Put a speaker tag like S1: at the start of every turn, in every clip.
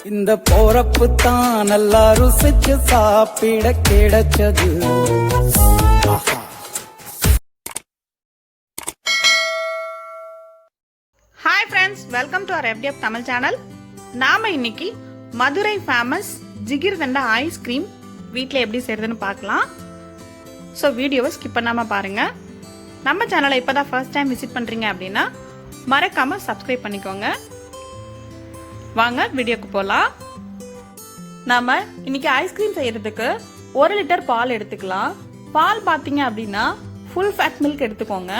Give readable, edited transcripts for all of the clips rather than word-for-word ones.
S1: இந்த போறப்பு தான் நல்லா ருசிச்சு சாப்பிட கிடைச்சது.
S2: Hi friends, welcome to our FTF Tamil channel. நாம இன்னைக்கு மதுரை ஃபேமஸ் ஜிகிர்தண்டா ஐஸ்கிரீம் வீட்டில் எப்படி செய்யறதுன்னு பார்க்கலாம். ஸோ வீடியோவை ஸ்கிப் பண்ணாமல் பாருங்கள். நம்ம சேனலை இப்போ தான் ஃபர்ஸ்ட் டைம் விசிட் பண்ணுறீங்க அப்படின்னா மறக்காமல் சப்ஸ்கிரைப் பண்ணிக்கோங்க. வாங்க வீடியோக்கு போகலாம். நாம் இன்னைக்கு ஐஸ்கிரீம் செய்கிறதுக்கு 1 லிட்டர் பால் எடுத்துக்கலாம். பால் பார்த்தீங்க அப்படின்னா ஃபுல் ஃபேட் மில்க் எடுத்துக்கோங்க.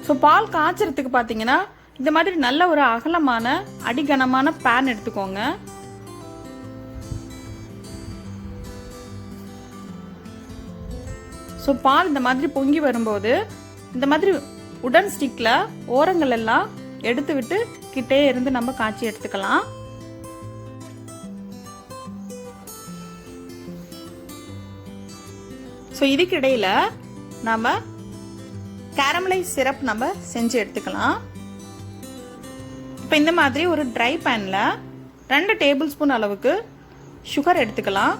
S2: ஸோ பால் காய்ச்சறதுக்கு பார்த்தீங்கன்னா இந்த மாதிரி நல்ல ஒரு அகலமான அடிகனமான பேன் எடுத்துக்கோங்க. ஸோ பால் இந்த மாதிரி பொங்கி வரும்போது இந்த மாதிரி உடன் ஸ்டிக்ல ஓரங்கள் எல்லாம் எடுத்து விட்டு கிட்டே இருந்து நம்ம காய்ச்சி எடுத்துக்கலாம். ஸோ இதுக்கு இடையில நம்ம கேரமலைஸ் சிரப் நம்ம செஞ்சு எடுத்துக்கலாம். இப்போ இந்த மாதிரி ஒரு ட்ரை பேன்ல 2 டேபிள் ஸ்பூன் அளவுக்கு சுகர் எடுத்துக்கலாம்.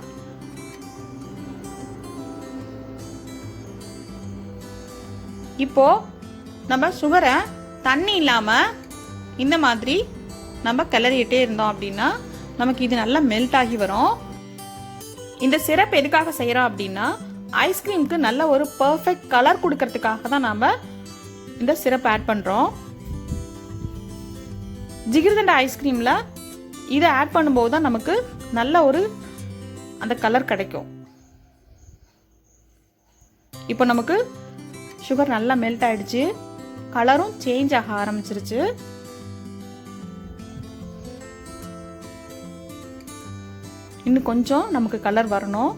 S2: இப்போ நம்ம சுகரை தண்ணி இல்லாம இந்த மாதிரி நம்ம கிளறிட்டே இருந்தோம் அப்படின்னா நமக்கு இது நல்லா மெல்ட் ஆகி வரும். இந்த சிரப் எதுக்காக செய்யறோம் அப்படின்னா ஐஸ்கிரீமுக்கு நல்ல ஒரு பெர்ஃபெக்ட் கலர் கொடுக்கறதுக்காக தான் நாம இந்த சிரப் ஆட் பண்றோம். ஜிகிர்தண்டா ஐஸ்கிரீம்ல இதை ஆட் பண்ணும்போது தான் நமக்கு நல்ல ஒரு அந்த கலர் கிடைக்கும். இப்போ நமக்கு சுகர் நல்லா மெல்ட் ஆயிடுச்சு, கலரும் சேஞ்ச் ஆக ஆரம்பிச்சிருச்சு. இன்னும் கொஞ்சம் நமக்கு கலர் வரணும்.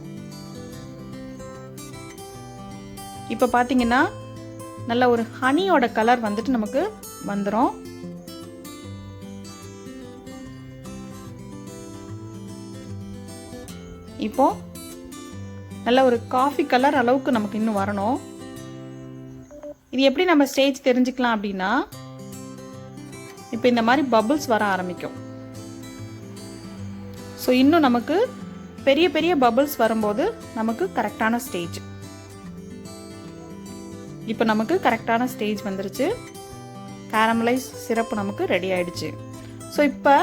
S2: இப்ப பாத்தீங்கன்னா நல்ல ஒரு ஹனியோட கலர் வந்துட்டு நமக்கு வந்துடும். இப்போ நல்ல ஒரு காஃபி கலர் அளவுக்கு நமக்கு இன்னும் வரணும். இது எப்படி நம்ம ஸ்டேஜ் தெரிஞ்சுக்கலாம் அப்படின்னா இப்போ இந்த மாதிரி பபிள்ஸ் வர ஆரம்பிக்கும். ஸோ இன்னும் நமக்கு பெரிய பெரிய பபிள்ஸ் வரும்போது நமக்கு கரெக்டான ஸ்டேஜ். இப்போ நமக்கு கரெக்டான ஸ்டேஜ் வந்துருச்சு. கேரமலைஸ் சிரப் நமக்கு ரெடி ஆயிடுச்சு. ஸோ இப்போ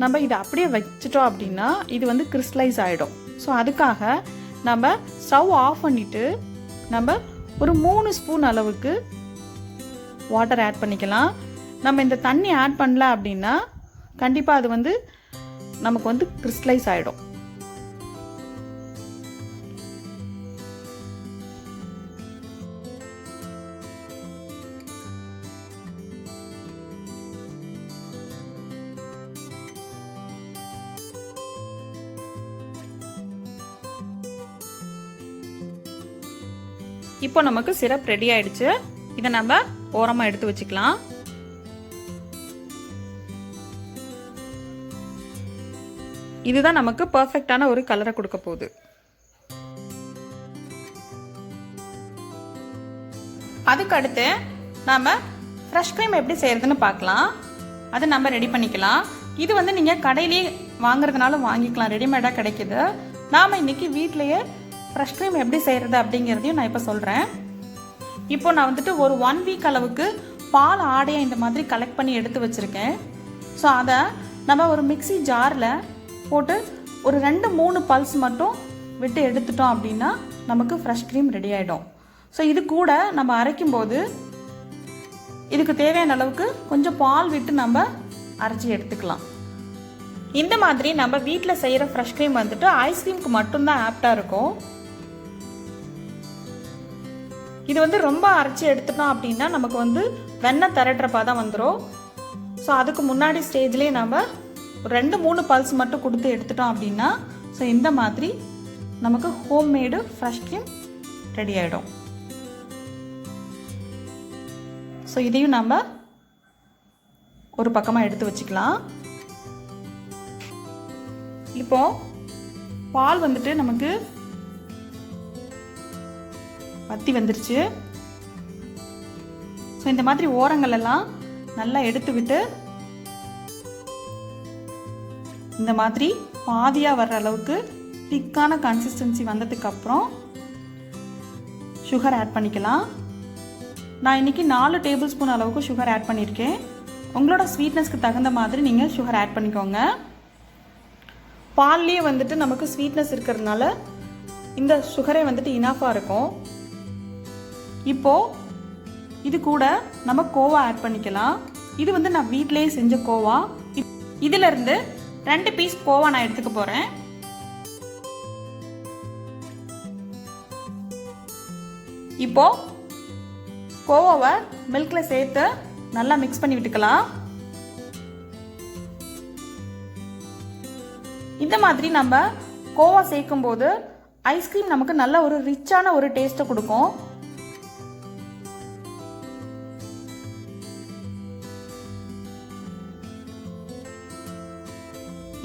S2: நம்ம இதை அப்படியே வச்சுட்டோம் அப்படின்னா இது வந்து கிறிஸ்டலைஸ் ஆகிடும். ஸோ அதுக்காக நம்ம ஸ்டவ் ஆஃப் பண்ணிட்டு நம்ம ஒரு 3 ஸ்பூன் அளவுக்கு வாட்டர் ஆட் பண்ணிக்கலாம். நம்ம இந்த தண்ணி ஆட் பண்ணல அப்படின்னா கண்டிப்பாக அது வந்து நமக்கு வந்து கிறிஸ்டலைஸ் ஆகிடும். இப்போ நமக்கு சிரப் ரெடி ஆயிடுச்சு. இதை நம்ம ஓரமா எடுத்து வச்சுக்கலாம். இதுதான் நமக்கு பெர்ஃபெக்ட்டான ஒரு கலரை கொடுக்க போகுது. அதுக்கு அடுத்து நாம ஃப்ரெஷ் க்ரீம் எப்படி செய்யறதுன்னு பார்க்கலாம். அதை நம்ம ரெடி பண்ணிக்கலாம். இது வந்து நீங்க கடையிலேயே வாங்குறதுனால வாங்கிக்கலாம், ரெடிமேடா கிடைக்குது. நாம இன்னைக்கு வீட்லயே ஃப்ரெஷ் க்ரீம் எப்படி செய்கிறது அப்படிங்கிறதையும் நான் இப்போ சொல்கிறேன். இப்போ நான் வந்துட்டு ஒரு 1 வீக் அளவுக்கு பால் ஆடையை இந்த மாதிரி கலெக்ட் பண்ணி எடுத்து வச்சுருக்கேன். ஸோ அதை நம்ம ஒரு மிக்ஸி ஜாரில் போட்டு ஒரு 2-3 பல்ஸ் மட்டும் விட்டு எடுத்துட்டோம் அப்படின்னா நமக்கு ஃப்ரெஷ் க்ரீம் ரெடி ஆகிடும். ஸோ இது கூட நம்ம அரைக்கும்போது இதுக்கு தேவையான அளவுக்கு கொஞ்சம் பால் விட்டு நம்ம அரைச்சி எடுத்துக்கலாம். இந்த மாதிரி நம்ம வீட்டில் செய்கிற ஃப்ரெஷ் க்ரீம் வந்துட்டு ஐஸ்கிரீமுக்கு மட்டும்தான் ஆப்டாக இருக்கும். இது வந்து ரொம்ப அரைச்சி எடுத்துட்டோம் அப்படின்னா நமக்கு வந்து வெண்ணெய் திரட்டுறப்பா தான் வந்துடும். ஸோ அதுக்கு முன்னாடி ஸ்டேஜ்லேயே நம்ம 2-3 பல்ஸ் மட்டும் கொடுத்து எடுத்துட்டோம் அப்படின்னா ஸோ இந்த மாதிரி நமக்கு ஹோம்மேடு ஃப்ரெஷ் க்ரீம் ரெடி ஆகிடும். ஸோ இதையும் நம்ம ஒரு பக்கமாக எடுத்து வச்சுக்கலாம். இப்போ பால் வந்துட்டு நமக்கு வத்தி வந்துருச்சு. ஸோ இந்த மாதிரி ஓரங்கள் எல்லாம் நல்லா எடுத்து விட்டு இந்த மாதிரி பாதியாக வர்ற அளவுக்கு திக்கான கன்சிஸ்டன்சி வந்ததுக்கப்புறம் சுகர் ஆட் பண்ணிக்கலாம். நான் இன்றைக்கி 4 டேபிள் ஸ்பூன் அளவுக்கு சுகர் ஆட் பண்ணியிருக்கேன். உங்களோட ஸ்வீட்னஸ்க்கு தகுந்த மாதிரி நீங்கள் சுகர் ஆட் பண்ணிக்கோங்க. பால்லேயே வந்துட்டு நமக்கு ஸ்வீட்னஸ் இருக்கிறதுனால இந்த சுகரே வந்துட்டு இனஃபாக இருக்கும். இப்போது இது கூட நம்ம கோவா ஆட் பண்ணிக்கலாம். இது வந்து நான் வீட்டிலேயே செஞ்ச கோவா. இதிலிருந்து 2 பீஸ் கோவா நான் எடுத்துக்க போகிறேன். இப்போ கோவாவை மில்கில் சேர்த்து நல்லா மிக்ஸ் பண்ணி விட்டுக்கலாம். இந்த மாதிரி நம்ம கோவா சேர்க்கும் போது ஐஸ்கிரீம் நமக்கு நல்ல ஒரு ரிச்சான ஒரு டேஸ்ட்டை கொடுக்கும்.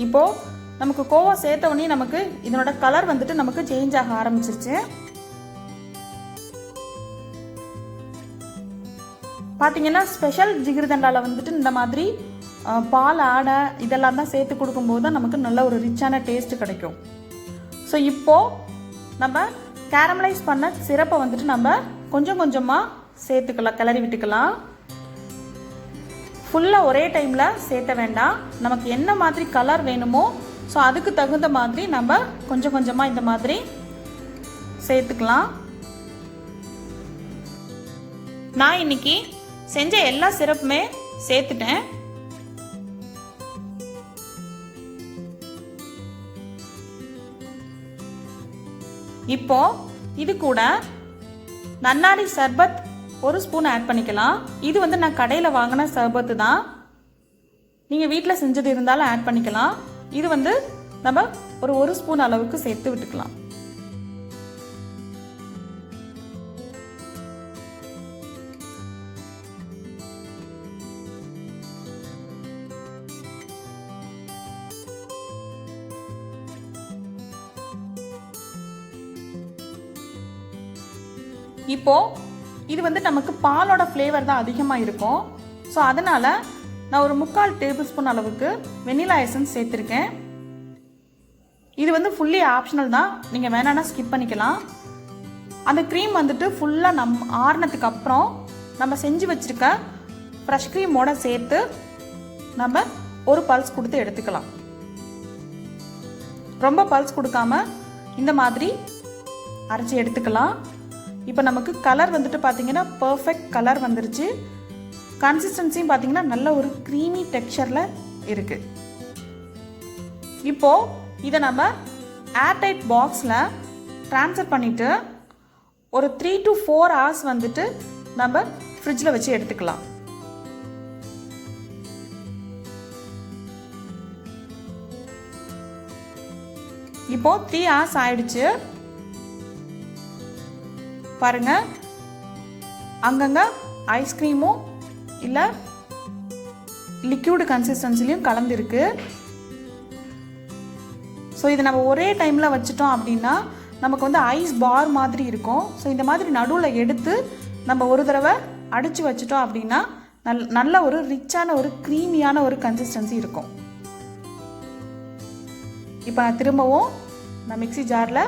S2: இப்போ நமக்கு கோவா சேர்த்த உடனே நமக்கு இதனோட கலர் வந்துட்டு நமக்கு சேஞ்ச் ஆக ஆரம்பிச்சிருச்சு. பார்த்தீங்கன்னா ஸ்பெஷல் ஜிகிர்தண்டால வந்துட்டு இந்த மாதிரி பால் ஆடை இதெல்லாம் தான் சேர்த்து கொடுக்கும்போது தான் நமக்கு நல்ல ஒரு ரிச்சான டேஸ்ட் கிடைக்கும். ஸோ இப்போது நம்ம கேரமலைஸ் பண்ண சிரப்பை வந்துட்டு நம்ம கொஞ்சம் கொஞ்சமாக சேர்த்துக்கலாம், கிளறி விட்டுக்கலாம். ஃபுல்லாக ஒரே டைமில் சேர்த்த வேண்டாம். நமக்கு என்ன மாதிரி கலர் வேணுமோ ஸோ அதுக்கு தகுந்த மாதிரி நம்ம கொஞ்சம் கொஞ்சமாக இந்த மாதிரி சேர்த்துக்கலாம். நான் இன்னைக்கு செஞ்ச எல்லா சிரப்புமே சேர்த்துட்டேன். இப்போ இது கூட நன்னாரி சர்பத் 1 ஸ்பூன் ஆட் பண்ணிக்கலாம். இது வந்து நான் கடையில் வாங்கின சர்பத்து தான். நீங்கள் வீட்டில் செஞ்சது இருந்தாலும் ஆட் பண்ணிக்கலாம். இது வந்து நம்ம ஒரு 1 ஸ்பூன் அளவுக்கு சேர்த்து விட்டுக்கலாம். இப்போ இது வந்து நமக்கு பாலோட ஃப்ளேவர் தான் அதிகமாக இருக்கும். ஸோ அதனால் நான் ஒரு 3/4 டேபிள் ஸ்பூன் அளவுக்கு வெனிலா எசன்ஸ் சேர்த்துருக்கேன். இது வந்து ஃபுல்லி ஆப்ஷனல் தான், நீங்கள் வேணான்னா ஸ்கிப் பண்ணிக்கலாம். அந்த க்ரீம் வந்துட்டு ஃபுல்லாக ஆறுனதுக்கு அப்புறம் நம்ம செஞ்சு வச்சுருக்க ஃப்ரெஷ் க்ரீமோட சேர்த்து நம்ம ஒரு பல்ஸ் கொடுத்து எடுத்துக்கலாம். ரொம்ப பல்ஸ் கொடுக்காம இந்த மாதிரி அரைச்சி எடுத்துக்கலாம். இப்போ நமக்கு கலர் வந்துட்டு பார்த்தீங்கன்னா பர்ஃபெக்ட் கலர் வந்துருச்சு. கன்சிஸ்டன்சியும் பார்த்தீங்கன்னா நல்ல ஒரு க்ரீமி டெக்ஸ்சரில் இருக்குது. இப்போது இதை நம்ம ஏர்டைட் பாக்ஸில் ட்ரான்ஸ்ஃபர் பண்ணிவிட்டு ஒரு 3 to 4 hours வந்துட்டு நம்ம ஃப்ரிட்ஜில் வச்சு எடுத்துக்கலாம். இப்போது 3 hours ஆயிடுச்சு. பாருங்க, அங்கங்க ஐஸ்கிரீமும் இல்லை லிக்யூடு கன்சிஸ்டன்சிலையும் கலந்துருக்கு. ஸோ இதை நம்ம ஒரே டைமில் வச்சுட்டோம் அப்படின்னா நமக்கு வந்து ஐஸ் பார் மாதிரி இருக்கும். ஸோ இந்த மாதிரி நடுவில் எடுத்து நம்ம ஒரு தடவை அடித்து வச்சுட்டோம் அப்படின்னா நல்ல ஒரு ரிச்சான ஒரு க்ரீமியான ஒரு கன்சிஸ்டன்சி இருக்கும். இப்போ நான் திரும்பவும் மிக்ஸி ஜாரில்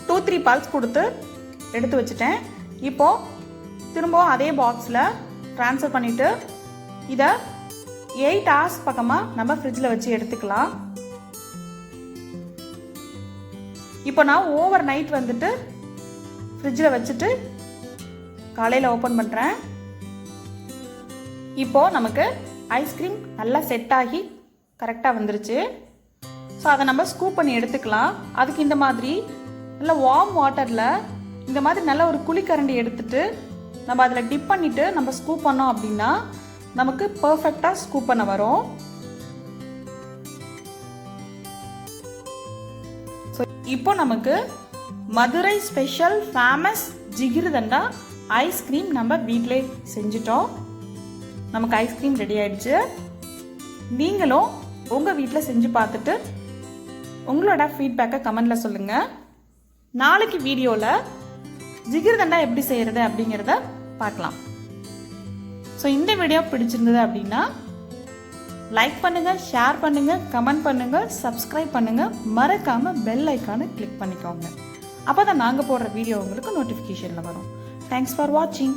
S2: 2-3 பல்ஸ் கொடுத்து எடுத்து வச்சுட்டேன். இப்போது திரும்பவும் அதே பாக்ஸில் ட்ரான்ஸ்ஃபர் பண்ணிவிட்டு இதை 8 hours பக்கமாக நம்ம ஃப்ரிட்ஜில் வச்சு எடுத்துக்கலாம். இப்போ நான் ஓவர் நைட் வந்துட்டு ஃப்ரிட்ஜில் வச்சுட்டு காலையில் ஓப்பன் பண்ணுறேன். இப்போது நமக்கு ஐஸ்கிரீம் நல்லா செட் ஆகி கரெக்டாக வந்துருச்சு. ஸோ அதை நம்ம ஸ்கூப் பண்ணி எடுத்துக்கலாம். அதுக்கு இந்த மாதிரி நல்லா வார்ம் வாட்டரில் இந்த மாதிரி நல்ல ஒரு குழிக்கரண்டி எடுத்துட்டு நம்ம அதில் டிப் பண்ணிவிட்டு நம்ம ஸ்கூப் பண்ணோம் அப்படின்னா நமக்கு பர்ஃபெக்டாக ஸ்கூப் பண்ண வரும். ஸோ இப்போ நமக்கு Madurai special famous jigarthanda ice cream நம்ம வீட்டிலே செஞ்சிட்டோம். நமக்கு ஐஸ்கிரீம் ரெடி ஆயிடுச்சு. நீங்களும் உங்கள் வீட்டில் செஞ்சு பார்த்துட்டு உங்களோட ஃபீட்பேக்கை கமெண்டில் சொல்லுங்கள். நாளைக்கு வீடியோவில் ஜிகிர்தண்டா எப்படி செய்கிறது அப்படிங்கிறத பார்க்கலாம். ஸோ இந்த வீடியோ பிடிச்சிருந்தது அப்படின்னா லைக் பண்ணுங்கள், ஷேர் பண்ணுங்கள், கமெண்ட் பண்ணுங்கள், சப்ஸ்கிரைப் பண்ணுங்கள். மறக்காமல் பெல் ஐக்கானை கிளிக் பண்ணிக்கோங்க. அப்போ தான் நாங்கள் போடுற வீடியோ உங்களுக்கு நோட்டிஃபிகேஷனில் வரும். தேங்க்ஸ் ஃபார் வாட்சிங்.